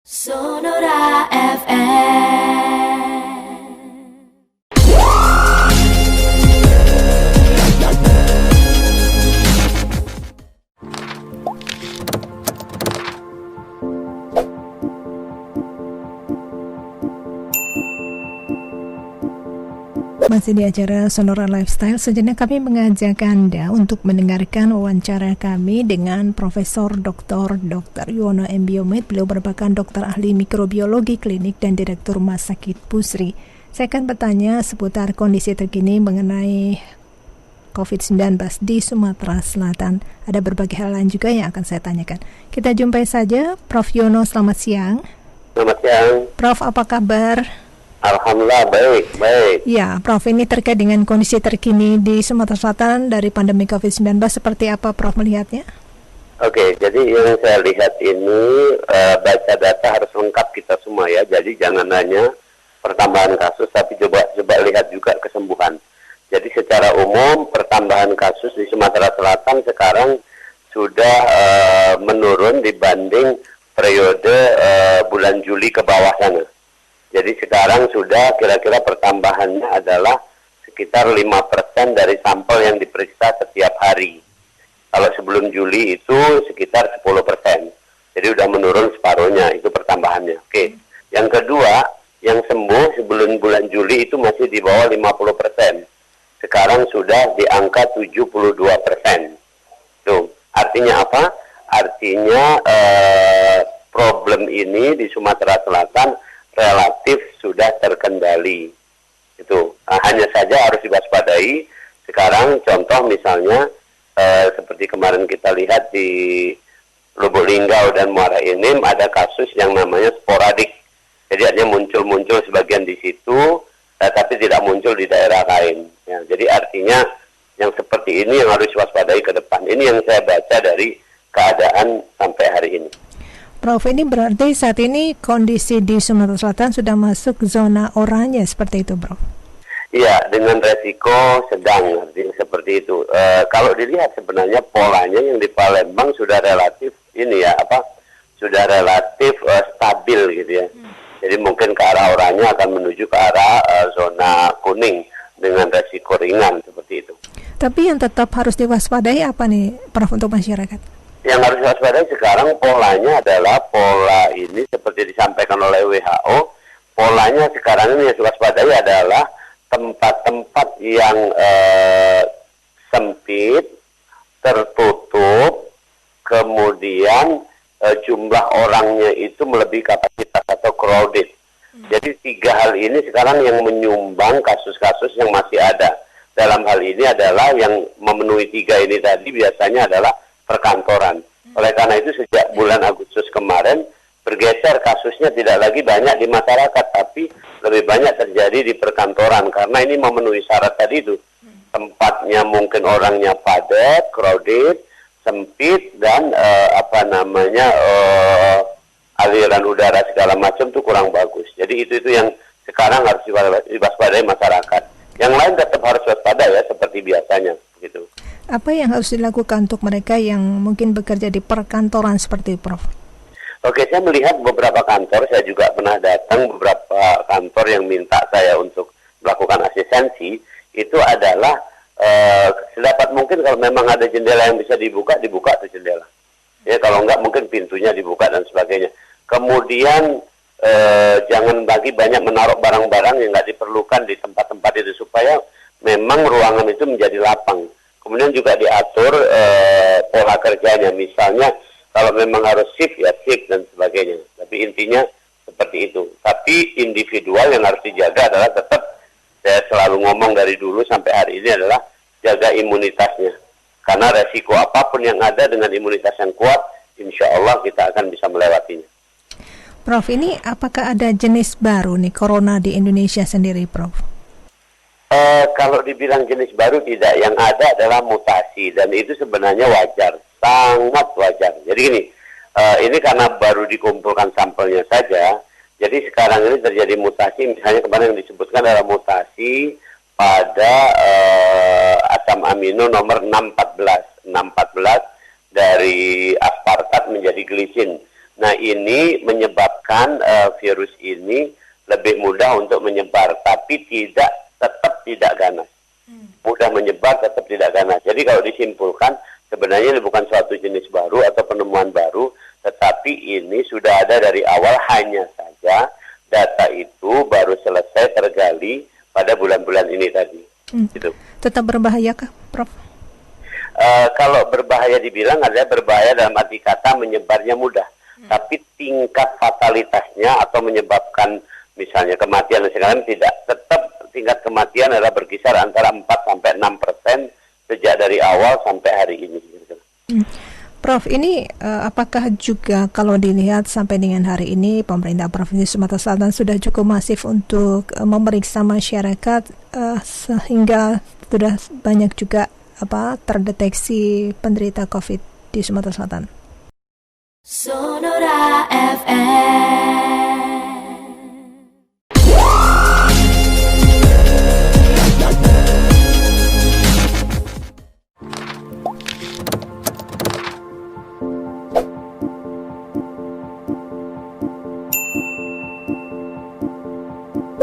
Sonora FM. Masih di acara Sonora Lifestyle, sejenak kami mengajak Anda untuk mendengarkan wawancara kami dengan Profesor Dr. Yuwono M. Biomed. Beliau merupakan dokter ahli mikrobiologi klinik dan Direktur Rumah Sakit Pusri. Saya akan bertanya seputar kondisi terkini mengenai COVID-19 di Sumatera Selatan. Ada berbagai hal lain juga yang akan saya tanyakan. Kita jumpai saja Prof. Yuwono, selamat siang. Selamat siang. Prof, apa kabar? Alhamdulillah, baik. Ya, Prof, ini terkait dengan kondisi terkini di Sumatera Selatan dari pandemi COVID-19, seperti apa Prof melihatnya? Oke, jadi yang saya lihat ini baca data harus lengkap kita semua ya. Jadi jangan hanya pertambahan kasus, tapi coba lihat juga kesembuhan. Jadi secara umum pertambahan kasus di Sumatera Selatan sekarang sudah menurun dibanding periode bulan Juli ke bawah sana. Jadi sekarang sudah kira-kira pertambahannya adalah sekitar 5% dari sampel yang diperiksa setiap hari. Kalau sebelum Juli itu sekitar 10%. Jadi sudah menurun separuhnya, itu pertambahannya. Oke. Yang kedua, yang sembuh sebelum bulan Juli itu masih di bawah 50%. Sekarang sudah di angka 72%. Tuh, artinya apa? Artinya problem ini di Sumatera Selatan relatif sudah terkendali. Itu hanya saja harus diwaspadai. Sekarang contoh misalnya seperti kemarin kita lihat di Lubuk Linggau dan Muara Enim ada kasus yang namanya sporadik. Jadi artinya muncul sebagian di situ, tapi tidak muncul di daerah lain. Ya, jadi artinya yang seperti ini yang harus diwaspadai ke depan. Ini yang saya baca dari keadaan sampai hari ini. Prof, ini berarti saat ini kondisi di Sumatera Selatan sudah masuk zona oranye seperti itu, Prof? Iya, dengan resiko sedang, artinya seperti itu. Kalau dilihat sebenarnya polanya yang di Palembang sudah relatif sudah relatif stabil gitu ya. Jadi mungkin ke arah oranye akan menuju ke arah zona kuning dengan resiko ringan seperti itu. Tapi yang tetap harus diwaspadai apa nih, Prof, untuk masyarakat? Yang harus diwaspadai sekarang polanya adalah pola ini seperti disampaikan oleh WHO. Polanya sekarang ini yang diwaspadai adalah tempat-tempat yang sempit, tertutup, kemudian jumlah orangnya itu melebihi kapasitas atau crowded. Jadi tiga hal ini sekarang yang menyumbang kasus-kasus yang masih ada. Dalam hal ini adalah yang memenuhi tiga ini tadi biasanya adalah perkantoran. Oleh karena itu sejak bulan Agustus kemarin bergeser kasusnya tidak lagi banyak di masyarakat, tapi lebih banyak terjadi di perkantoran karena ini memenuhi syarat tadi itu. Tempatnya mungkin orangnya padat, crowded, sempit dan aliran udara segala macam itu kurang bagus. Jadi itu yang sekarang harus diwaspadai masyarakat. Yang lain tetap harus waspada ya seperti biasanya begitu. Apa yang harus dilakukan untuk mereka yang mungkin bekerja di perkantoran seperti itu, Prof? Oke, saya melihat beberapa kantor, saya juga pernah datang beberapa kantor yang minta saya untuk melakukan asistensi, itu adalah sedapat mungkin kalau memang ada jendela yang bisa dibuka tuh jendela. Ya, kalau enggak mungkin pintunya dibuka dan sebagainya. Kemudian jangan bagi banyak menaruh barang-barang yang nggak diperlukan di tempat-tempat itu supaya memang ruangan itu menjadi lapang. Kemudian juga diatur pola kerjanya, misalnya kalau memang harus shift ya shift dan sebagainya. Tapi intinya seperti itu. Tapi individual yang harus dijaga adalah tetap, saya selalu ngomong dari dulu sampai hari ini adalah jaga imunitasnya. Karena resiko apapun yang ada dengan imunitas yang kuat, insya Allah kita akan bisa melewatinya. Prof, ini apakah ada jenis baru nih corona di Indonesia sendiri, Prof? Kalau dibilang jenis baru tidak, yang ada adalah mutasi dan itu sebenarnya wajar, sangat wajar. Jadi gini, ini karena baru dikumpulkan sampelnya saja, jadi sekarang ini terjadi mutasi, misalnya kemarin yang disebutkan adalah mutasi pada asam amino nomor 614 dari aspartat menjadi glisin. Nah, ini menyebabkan virus ini lebih mudah untuk menyebar, tapi tetap tidak ganas. Mudah menyebar, tetap tidak ganas. Jadi kalau disimpulkan, sebenarnya ini bukan suatu jenis baru atau penemuan baru, tetapi ini sudah ada dari awal, hanya saja data itu baru selesai tergali pada bulan-bulan ini tadi. Gitu. Tetap berbahayakah, Prof? Kalau berbahaya dibilang adalah berbahaya dalam arti kata menyebarnya mudah. Tapi tingkat fatalitasnya atau menyebabkan misalnya kematian dan segala tidak. Tetap tingkat kematian adalah berkisar antara 4-6% sejak dari awal sampai hari ini. Prof, ini apakah juga kalau dilihat sampai dengan hari ini pemerintah Provinsi Sumatera Selatan sudah cukup masif untuk memeriksa masyarakat sehingga sudah banyak juga terdeteksi penderita COVID di Sumatera Selatan? Sonora FM.